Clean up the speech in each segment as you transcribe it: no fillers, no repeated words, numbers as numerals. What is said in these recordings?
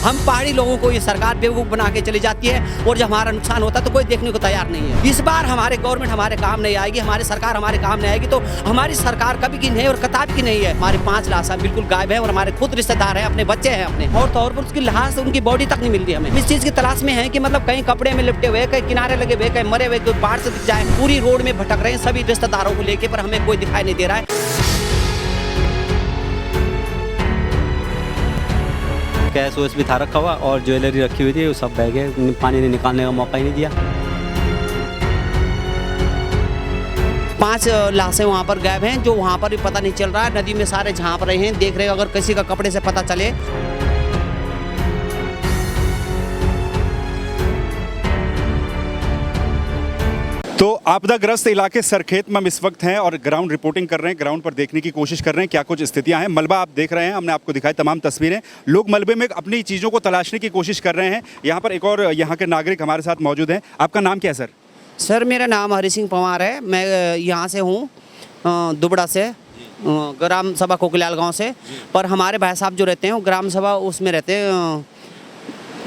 हम पहाड़ी लोगों को ये सरकार बेवकूफ़ बना के चली जाती है और जब हमारा नुकसान होता है तो कोई देखने को तैयार नहीं है। इस बार हमारे गवर्नमेंट हमारे काम नहीं आएगी, हमारी सरकार हमारे काम नहीं आएगी, तो हमारी सरकार कभी की नहीं और कताब की नहीं है। हमारी 5 लाशें बिल्कुल गायब है और हमारे खुद रिश्तेदार हैं, अपने बच्चे हैं अपने, और तौर पर उसकी लाश उनकी बॉडी तक नहीं मिलती। हमें इस चीज़ की तलाश में है कि मतलब कहीं कपड़े में लिपटे हुए, कहीं किनारे लगे हुए, कहीं मरे हुए, कोई बाढ़ से दिख जाए। पूरी रोड में भटक रहे हैं सभी रिश्तेदारों को लेके, पर हमें कोई दिखाई नहीं दे रहा है। कैश वैश भी था रखा हुआ और ज्वेलरी रखी हुई थी, वो सब बह गए, पानी ने निकालने का मौका ही नहीं दिया। 5 लाशें वहाँ पर गायब हैं, जो वहाँ पर भी पता नहीं चल रहा है। नदी में सारे झांप रहे हैं, देख रहे हैं, अगर किसी का कपड़े से पता चले। तो आपदाग्रस्त इलाके सरखेत में हम इस वक्त हैं और ग्राउंड रिपोर्टिंग कर रहे हैं, ग्राउंड पर देखने की कोशिश कर रहे हैं क्या कुछ स्थितियां हैं। मलबा आप देख रहे हैं, हमने आपको दिखाई तमाम तस्वीरें। लोग मलबे में अपनी चीज़ों को तलाशने की कोशिश कर रहे हैं। यहाँ पर एक और यहाँ के नागरिक हमारे साथ मौजूद हैं। आपका नाम क्या है सर? सर मेरा नाम हरि सिंह पंवार है, मैं यहाँ से हूँ दुबड़ा से, ग्राम सभा कोकिलाल गाँव से। पर हमारे भाई साहब जो रहते हैं वो ग्राम सभा उसमें रहते हैं,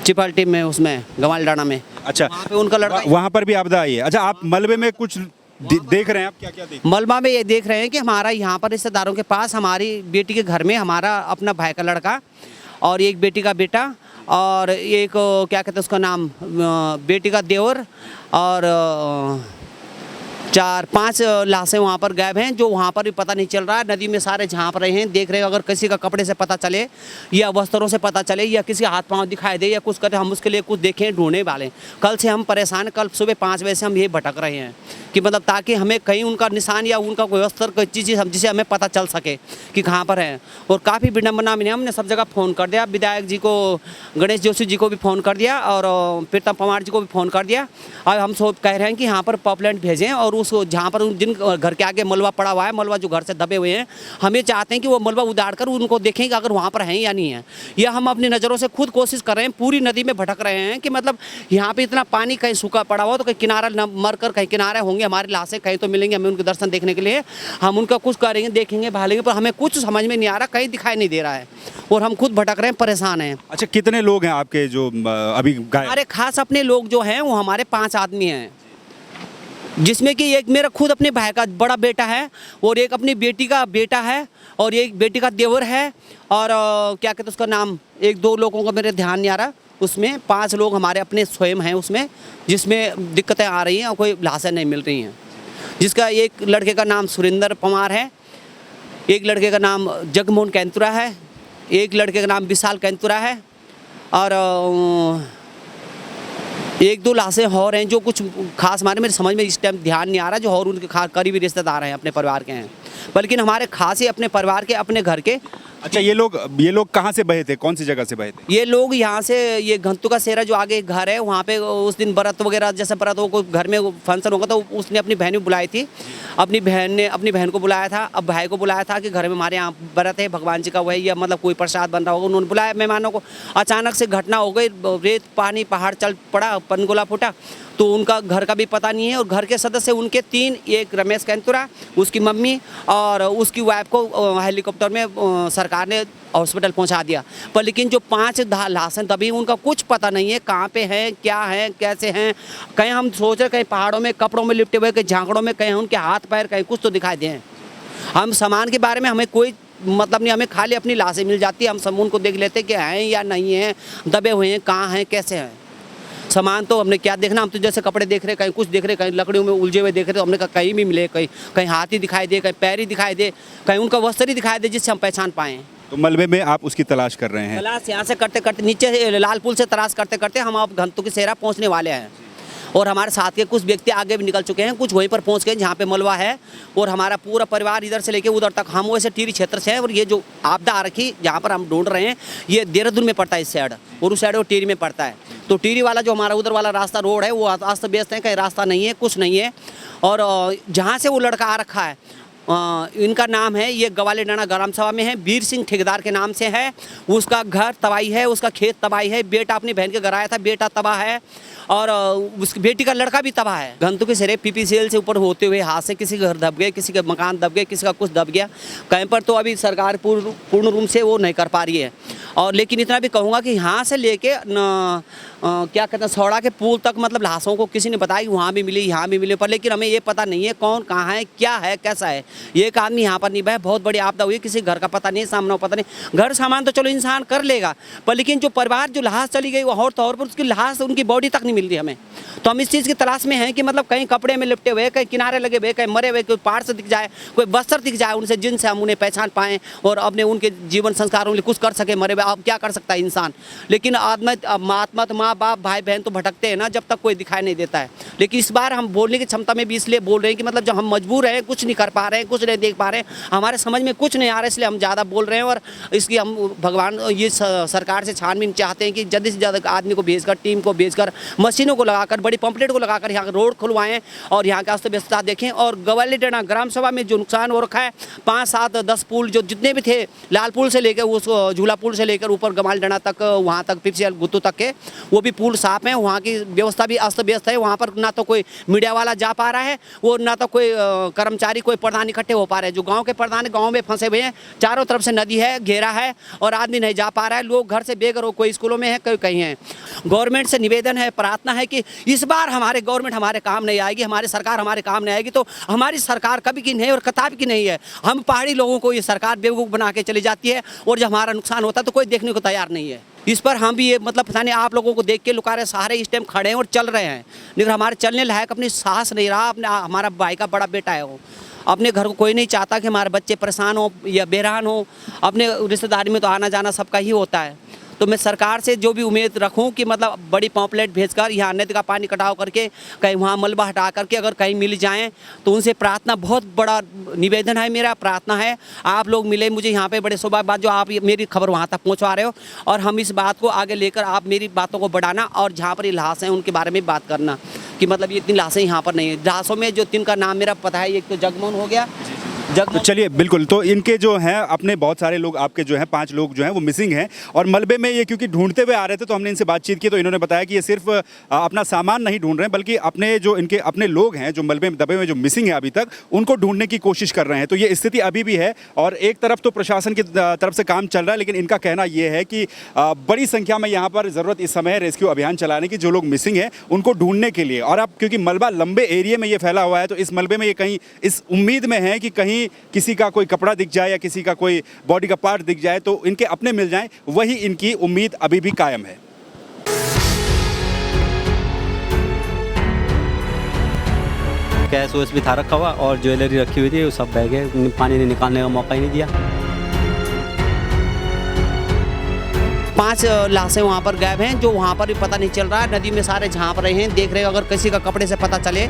चिपाल्टी में, उसमें गवालडाना में। अच्छा, वहाँ पे उनका लड़का, वहाँ पर भी आपदा आई है। अच्छा, आप मलबे में कुछ देख रहे हैं, आप क्या क्या देख? मलबा में ये देख रहे हैं कि हमारा यहाँ पर रिश्तेदारों के पास हमारी बेटी के घर में हमारा अपना भाई का लड़का और एक बेटी का बेटा और एक क्या कहते हैं उसका नाम, बेटी का देवर और 4-5 लाशें वहाँ पर गायब हैं, जो वहाँ पर भी पता नहीं चल रहा है। नदी में सारे झांप रहे हैं, देख रहे हैं, अगर किसी का कपड़े से पता चले या वस्त्रों से पता चले या किसी हाथ पांव दिखाई दे या कुछ करे, हम उसके लिए कुछ देखें, ढूंढने वाले। कल से हम परेशान, कल सुबह 5 बजे से हम यही भटक रहे हैं कि मतलब ताकि हमें कहीं उनका निशान या उनका कोई वस्त्र कोई चीज़ हम जिसे हमें पता चल सके कि कहाँ पर है। और काफ़ी विडम्बना में हमने सब जगह फ़ोन कर दिया, विधायक जी को, गणेश जोशी जी को भी फ़ोन कर दिया और प्रीतम पंवार जी को भी फ़ोन कर दिया। अब हम सब कह रहे हैं कि यहाँ पर पॉपलेट भेजें और उस जहाँ पर जिन घर के आगे मलबा पड़ा हुआ है, मलबा जो घर से दबे हुए हैं, हम ये चाहते हैं कि वो मलबा उदाड़ कर उनको देखें कि अगर वहाँ पर हैं या नहीं है। यह हम अपनी नज़रों से खुद कोशिश कर रहे हैं, पूरी नदी में भटक रहे हैं कि मतलब यहाँ पे इतना पानी, कहीं सूखा पड़ा हुआ तो कहीं किनारा न मर कर कहीं किनारे होंगे, हमारी लाशें कहीं तो मिलेंगे, हमें उनके दर्शन देखने के लिए। हम उनका कुछ करेंगे, देखेंगे, भालेंगे, पर हमें कुछ समझ में नहीं आ रहा, कहीं दिखाई नहीं दे रहा है और हम खुद भटक रहे हैं, परेशान हैं। अच्छा, कितने लोग हैं आपके जो अभी गायब? हमारे खास अपने लोग जो हैं वो हमारे 5 आदमी हैं, जिसमें कि एक मेरा खुद अपने भाई का बड़ा बेटा है और एक अपनी बेटी का बेटा है और एक बेटी का देवर है और क्या कहते हैं उसका नाम, 1-2 लोगों का मेरे ध्यान नहीं आ रहा। उसमें 5 लोग हमारे अपने स्वयं हैं उसमें, जिसमें दिक्कतें आ रही हैं और कोई लाशें नहीं मिल रही हैं। जिसका एक लड़के का नाम सुरेंद्र पंवार है, एक लड़के का नाम जगमोहन कैंतुरा है, एक लड़के का नाम विशाल कैंतुरा है और 1-2 लाशें और हैं जो कुछ खास हमारे मेरे समझ में इस टाइम ध्यान नहीं आ रहा, जो और उनके करीबी रिश्तेदार हैं, अपने परिवार के हैं, बल्कि हमारे खास ही अपने परिवार के, अपने घर के। अच्छा, ये लोग कहाँ से बहे थे, कौन सी जगह से बहे थे? ये लोग यहाँ से, ये घंटू का सेरा जो आगे घर है वहाँ पे उस दिन व्रत वगैरह, जैसे व्रत हो, कोई घर में फंक्शन होगा तो उसने अपनी बहन भी बुलाई थी, अपनी बहन ने अपनी बहन को बुलाया था, अब भाई को बुलाया था कि घर में हमारे यहाँ व्रत है भगवान जी का, वही या मतलब कोई प्रसाद बन रहा होगा, उन्होंने बुलाया मेहमानों को। अचानक से घटना हो गई, रेत पानी पहाड़ चल पड़ा, पनगोला फूटा, तो उनका घर का भी पता नहीं है और घर के सदस्य उनके 3, एक रमेश कैंतुरा, उसकी मम्मी और उसकी वाइफ को हेलीकॉप्टर में सरकार ने हॉस्पिटल पहुंचा दिया। पर लेकिन जो 5 लाशें दबी, उनका कुछ पता नहीं है कहाँ पे हैं, क्या हैं, कैसे हैं। कहीं हम सोच रहे कहीं पहाड़ों में कपड़ों में लिपटे हुए, कहीं झांकड़ों में, कहीं उनके हाथ पैर कहीं कुछ तो दिखाई दें। हम सामान के बारे में हमें कोई मतलब नहीं, हमें खाली अपनी लाशें मिल जाती है, हम सब उनको देख लेते कि हैं या नहीं हैं, दबे हुए हैं, कहाँ हैं, कैसे हैं। सामान तो हमने क्या देखना, हम तो जैसे कपड़े देख रहे, कहीं कुछ देख रहे, कहीं लकड़ियों में उलझे हुए देख रहे, तो हमने कहा कहीं भी मिले, कहीं हाथ ही दिखाई दे, कहीं पैर ही दिखाई दे, कहीं उनका वस्त्र ही दिखाई दे जिससे हम पहचान पाएँ। तो मलबे में आप उसकी तलाश कर रहे हैं? तलाश यहाँ से करते करते नीचे लाल पुल से तलाश करते करते हम अब घंटू की सेरा पहुँचने वाले हैं और हमारे साथ के कुछ व्यक्ति आगे भी निकल चुके हैं, कुछ वहीं पर पहुँच गए जहाँ पे मलबा है और हमारा पूरा परिवार इधर से लेके उधर तक, हम वैसे टिहरी क्षेत्र से हैं और ये जो आपदा आ रखी जहाँ पर हम ढूंढ रहे हैं ये देहरादून में पड़ता है इस साइड, और उस साइड वो टिहरी में पड़ता है। तो टिहरी वाला जो हमारा उधर वाला रास्ता रोड है वो अस्त व्यस्त है, कहीं रास्ता नहीं है, कुछ नहीं है। और जहाँ से वो लड़का आ रखा है इनका नाम है, ये गवाले डाना ग्राम सभा में है, वीर सिंह ठेकेदार के नाम से है। उसका घर तबाही है, उसका खेत तबाही है, बेटा अपनी बहन के घर आया था, बेटा तबाह है और उसकी बेटी का लड़का भी तबाह है। घंटू के सिरे PPCL से ऊपर होते हुए हाथ से किसी के घर दब गए, किसी के मकान दब गए, किसी का कुछ दब गया। कहीं पर तो अभी सरकार पूर्ण रूप से वो नहीं कर पा रही है। और लेकिन इतना भी कहूँगा कि यहाँ से लेके क्या कहते हैं सौड़ा के पुल तक मतलब लाशों को किसी ने बताया कि वहाँ भी मिली, यहाँ भी मिली, पर लेकिन हमें ये पता नहीं है कौन कहाँ है, क्या है, कैसा है। ये एक आदमी यहाँ पर नहीं भाई, बहुत बड़ी आपदा हुई, किसी घर का पता नहीं, सामना पता नहीं। घर सामान तो चलो इंसान कर लेगा, पर लेकिन जो परिवार जो लाश चली गई वो और तौर पर उसकी लाश उनकी बॉडी तक नहीं मिल रही हमें। तो हम इस चीज़ की तलाश में हैं कि मतलब कहीं कपड़े में लिपटे हुए, कहीं किनारे लगे हुए, कहीं मरे हुए, कोई पार्ट से दिख जाए, कोई बस्तर दिख जाए उनसे, जिनसे हम उन्हें पहचान पाएँ और अपने उनके जीवन संस्कारों के लिए कुछ कर सके। मरे हुए अब क्या कर सकता है इंसान। लेकिन आत्मा तो माँ बाप भाई बहन तो भटकते हैं ना जब तक कोई दिखाई नहीं देता है। लेकिन इस बार हम बोलने की क्षमता में भी इसलिए बोल रहे हैं कि मतलब जब हम मजबूर हैं, कुछ नहीं कर पा रहे हैं, कुछ नहीं देख पा रहे हैं, हमारे समझ में कुछ नहीं आ रहा है, इसलिए हम ज़्यादा बोल रहे हैं। और इसकी हम भगवान ये सरकार से छानबीन चाहते हैं कि जल्दी से ज़्यादा आदमी को भेजकर, टीम को भेजकर, मशीनों को लगाकर, बड़ी पंपलेट को लगाकर यहाँ रोड खुलवाएं और यहाँ का अस्त व्यवस्था देखें। और गवाले डाना ग्राम सभा में जो नुकसान हो रखा है, 5, 7, 10 पुल जो जितने भी थे, लाल पुल से लेकर उस झूला पुल से लेकर ऊपर गवाले डाना तक, वहाँ तक PPCL गुत्तू तक के वो भी पुल साफ हैं। वहाँ की व्यवस्था भी अस्त व्यस्त है। वहाँ पर ना तो कोई मीडिया वाला जा पा रहा है, वो ना तो कोई कर्मचारी, कोई प्रधान इकट्ठे हो पा रहे हैं। जो गांव के प्रधान गांव में फंसे हुए हैं, चारों तरफ से नदी है, घेरा है और आदमी नहीं जा पा रहा है। लोग घर से बेघर हो, कोई स्कूलों में है, कोई कहीं है। गवर्नमेंट से निवेदन है, प्रार्थना है कि इस बार हमारे गवर्नमेंट हमारे काम नहीं आएगी, हमारी सरकार हमारे काम नहीं आएगी। तो हमारी सरकार कभी की नहीं और कताब की नहीं है। हम पहाड़ी लोगों को ये सरकार बेवकूफ़ बना के चली जाती है और जब हमारा नुकसान होता है तो कोई देखने को तैयार नहीं है। इस पर हम भी ये मतलब पता नहीं आप लोगों को देख के लुका रहे सहारे इस टाइम खड़े हैं और चल रहे हैं, लेकिन हमारे चलने लायक अपनी साहस नहीं रहा। अपने हमारा भाई का बड़ा बेटा है, वो अपने घर को कोई नहीं चाहता कि हमारे बच्चे परेशान हो या बेरान हो। अपने रिश्तेदारी में तो आना जाना सबका ही होता है। तो मैं सरकार से जो भी उम्मीद रखूं कि मतलब बड़ी पॉम्पलेट भेजकर यहाँ नदी का पानी कटाव करके कहीं वहाँ मलबा हटा करके अगर कहीं मिल जाएं तो उनसे प्रार्थना, बहुत बड़ा निवेदन है मेरा, प्रार्थना है आप लोग मिले मुझे यहाँ पे। बड़े सौभाग्य बात जो आप मेरी खबर वहाँ तक पहुँचवा रहे हो और हम इस बात को आगे लेकर आप मेरी बातों को बढ़ाना और जहाँ पर ये लाश हैं उनके बारे में बात करना कि मतलब ये 3 लाशें यहाँ पर नहीं है। लाशों में जो 3 का नाम मेरा पता है, एक तो जगमोहन हो गया, तो चलिए बिल्कुल, तो इनके जो हैं अपने बहुत सारे लोग आपके जो हैं 5 लोग जो हैं वो मिसिंग हैं और मलबे में ये क्योंकि ढूंढते हुए आ रहे थे तो हमने इनसे बातचीत की तो इन्होंने बताया कि ये सिर्फ अपना सामान नहीं ढूंढ रहे हैं बल्कि अपने जो इनके अपने लोग हैं जो मलबे में दबे हुए जो मिसिंग हैं अभी तक, उनको ढूंढने की कोशिश कर रहे हैं। तो ये स्थिति अभी भी है और एक तरफ तो प्रशासन की तरफ से काम चल रहा है, लेकिन इनका कहना ये है कि बड़ी संख्या में यहाँ पर ज़रूरत इस समय रेस्क्यू अभियान चलाने की, जो लोग मिसिंग हैं उनको ढूंढने के लिए। और अब क्योंकि मलबा लंबे एरिया में ये फैला हुआ है तो इस मलबे में ये कहीं इस उम्मीद में है कि कहीं किसी का कोई कपड़ा दिख जाए या किसी का कोई बॉडी का पार्ट दिख जाए तो इनके अपने मिल जाएं, वही इनकी उम्मीद अभी भी कायम है। कैश वैश भी था रखा हुआ और ज्वेलरी रखी हुई थी, वो सब बह गए, पानी ने निकालने का मौका ही नहीं दिया। 5 लाशें वहाँ पर गायब हैं, जो वहाँ पर भी पता नहीं चल रहा है। नदी में सारे झांप रहे हैं, देख रहे हैं अगर किसी का कपड़े से पता चले